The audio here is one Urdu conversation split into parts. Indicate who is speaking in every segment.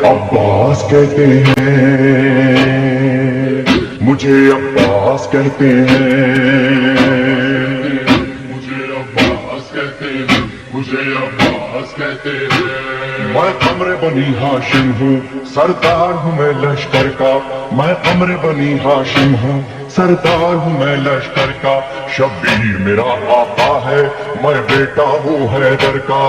Speaker 1: عباس کہتے ہیں مجھے، عباس کہتے ہیں مجھے، عباس کہتے ہیں مجھے، عباس کہتے ہیں۔ میں قمر بنی ہاشم ہوں، سردار ہوں میں لشکر کا، میں قمر بنی ہاشم ہوں، سردار ہوں میں لشکر کا، شبیر میرا آقا ہے، میں بیٹا ہوں حیدر کا،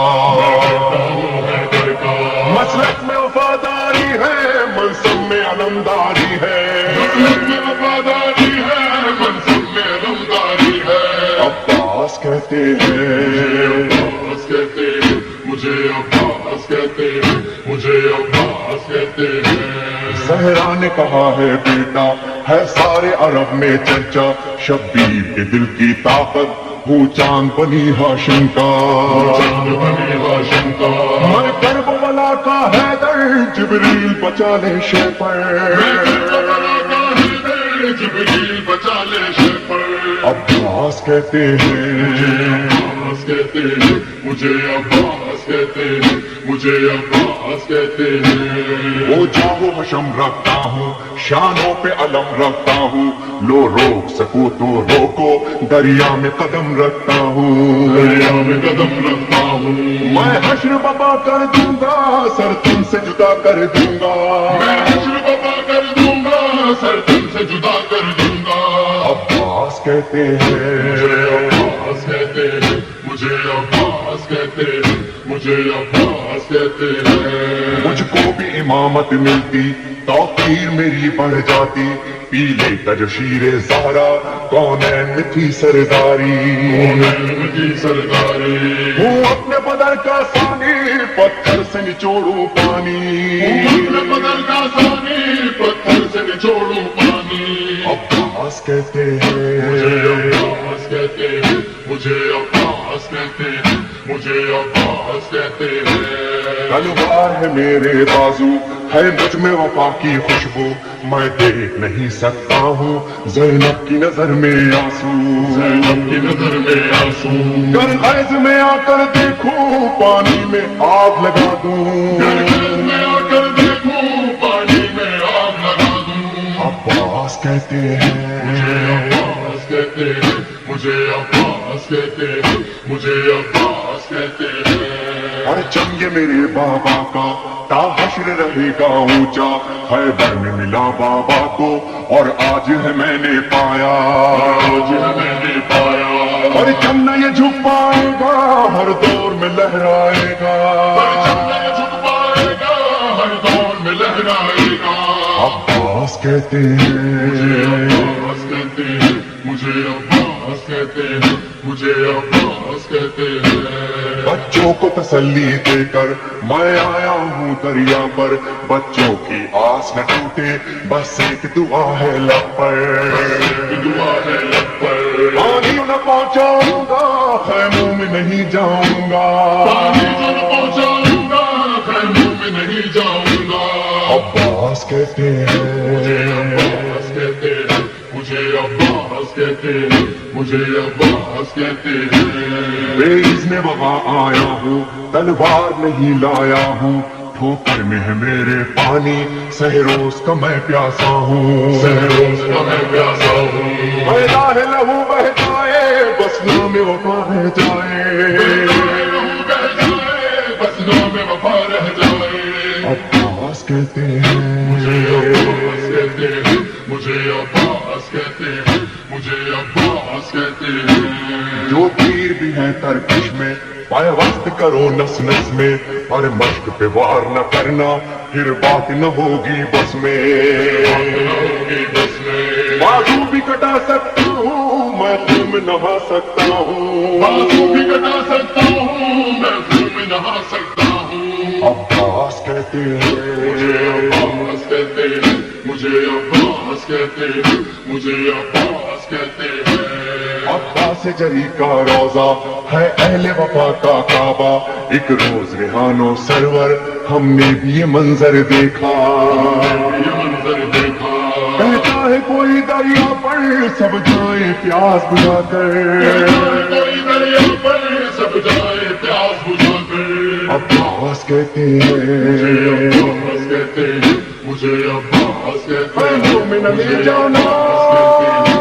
Speaker 1: مسلک میں وفاداری ہے، منصب میں علمداری ہے، مسلک میں وفاداری ہے، منصب میں علمداری ہے۔ عباس کہتے ہیں، عباس کہتے ہیں مجھے، عباس کہتے ہیں مجھے، عباس کہتے ہیں۔ زہرا نے کہا ہے بیٹا ہے سارے عرب میں چرچا، شبیر کے دل کی طاقت ہوں چاند بنی ہاشم کا، چاند بنی ہاشم کا، میں کربلا کا حیدر، جبریل بچا لے شے پر، میں کربلا کا حیدر، جبریل بچا لے شے پر۔ عباس کہتے ہیں، عباس کہتے ہیں مجھے، عباس کہتے ہیں مجھے، عباس کہتے ہیں۔ وہ جاؤ حشم رکھتا ہوں، شانوں پہ علم رکھتا ہوں، لو روک سکو تو روکو، دریا میں قدم رکھتا ہوں، دریا میں قدم رکھتا ہوں۔ میں حشر بابا کر دوں گا، سر تم سے جدا کر دوں گا، میں حشر بابا کر دوں گا، سر تم سے جدا کر دوں گا۔ عباس کہتے ہیں، مجھے عباس کہتے ہیں مجھے، عباس کہتے ہیں مجھے، عباس کہتے ہیں۔ مجھ کو بھی امامت ملتی، توقیر میری بڑھ جاتی، پی لیتا جو شیر زہرا، کونین میں تھی سرداری، کونین میں تھی سرداری۔ ہوں اپنے بدر کا ثانی، پتھر سے نچوڑوں پانی، ہوں اپنے بدر کا ثانی، پتھر سے نچوڑوں پانی۔ عباس کہتے ہیں، مجھے عباس کہتے ہیں مجھے، عباس کہتے ہیں مجھے، عباس کہتے ہیں۔ تلوار ہے میرے بازو، ہے مجھ میں وفا کی خوشبو، میں دیکھ نہیں سکتا ہوں زینب کی نظر میں آنسو، زینب کی نظر میں آنسو۔ گر خیز میں آ کر دیکھوں، پانی میں آگ لگا دوں، گر خیز میں آ کر دیکھوں، پانی میں آگ لگا دوں۔ عباس کہتے ہیں، مجھے عباس کہتے ہیں مجھے، عباس کہتے ہیں مجھے، عباس کہتے ہیں۔ پرچم یہ میرے بابا کا تا حشر رہے گا اونچا، حیدر میں ملا بابا کو اور آج ہے میں نے پایا، آج ہے میں نے پایا۔ پرچم نہ یہ جھک پائے گا، ہر دور میں لہرائے گا، پرچم نہ یہ جھک پائے گا، ہر دور میں لہرائے گا۔ عباس کہتے ہیں، مجھے عباس کہتے ہیں مجھے، عباس کہتے ہیں مجھے، عباس کہتے ہیں۔ بچوں کو تسلی دے کر میں آیا ہوں دریا پر، بچوں کی آس نہ ٹوٹے، بس ایک دعا ہے لب پر، ایک دعا ہے لب پر۔ پانی نہ پہنچاؤں گا، خیموں میں نہیں جاؤں گا، پانی نہ پہنچاؤں گا، خیموں میں نہیں جاؤں گا۔ عباس کہتے ہیں، مجھے عباس کہتے ہیں مجھے، عباس کہتے ہیں مجھے، عباس کہتے ہیں۔ بے اذن وغا آیا ہوں، تلوار نہیں لایا ہوں، ٹھوکر میں ہے میرے پانی، سہروز کا میں پیاسا ہوں، سہروز کا میں پیاسا ہوں۔ میدہ ہے لہو بہ جائے، بس نام وفا رہ جائے، لہو بہ جائے، بس نام وفا رہ جائے۔ عباس کہتے ہیں، مجھے عباس کہتے ہیں مجھے، عباس کہتے ہیں مجھے، عباس کہتے ہیں۔ جو تیر بھی ہیں ترکش میں، پائے وقت کرو نس نس میں، پر مشق پہ وار نہ کرنا، پھر بات نہ ہوگی بس میں، بازو بھی کٹا سکتا ہوں میں، خون میں نہا سکتا ہوں، بازو بھی کٹا سکتا ہوں میں، خون میں نہا سکتا ہوں۔ عباس کہتے ہیں، مجھے عباس کہتے ہیں مجھے، عباس کہتے ہیں مجھے، عباس کہتے ہیں۔ عباس جری کا روزہ ہے اہل وفا کا کعبہ، ایک روز ریحان و سرور ہم نے بھی یہ منظر دیکھا، یہ منظر دیکھا۔ کہتا ہے کوئی دریا پر سب جائے پیاس بجھا کر، کوئی دریا پر سب جائے پیاس بجھا کر۔ عباس کہتے ہیں، کہتے ہیں مجھے عباس کہتے ہیں
Speaker 2: مومن علی
Speaker 1: مجھے
Speaker 2: جانا
Speaker 1: عباس کہتے ہیں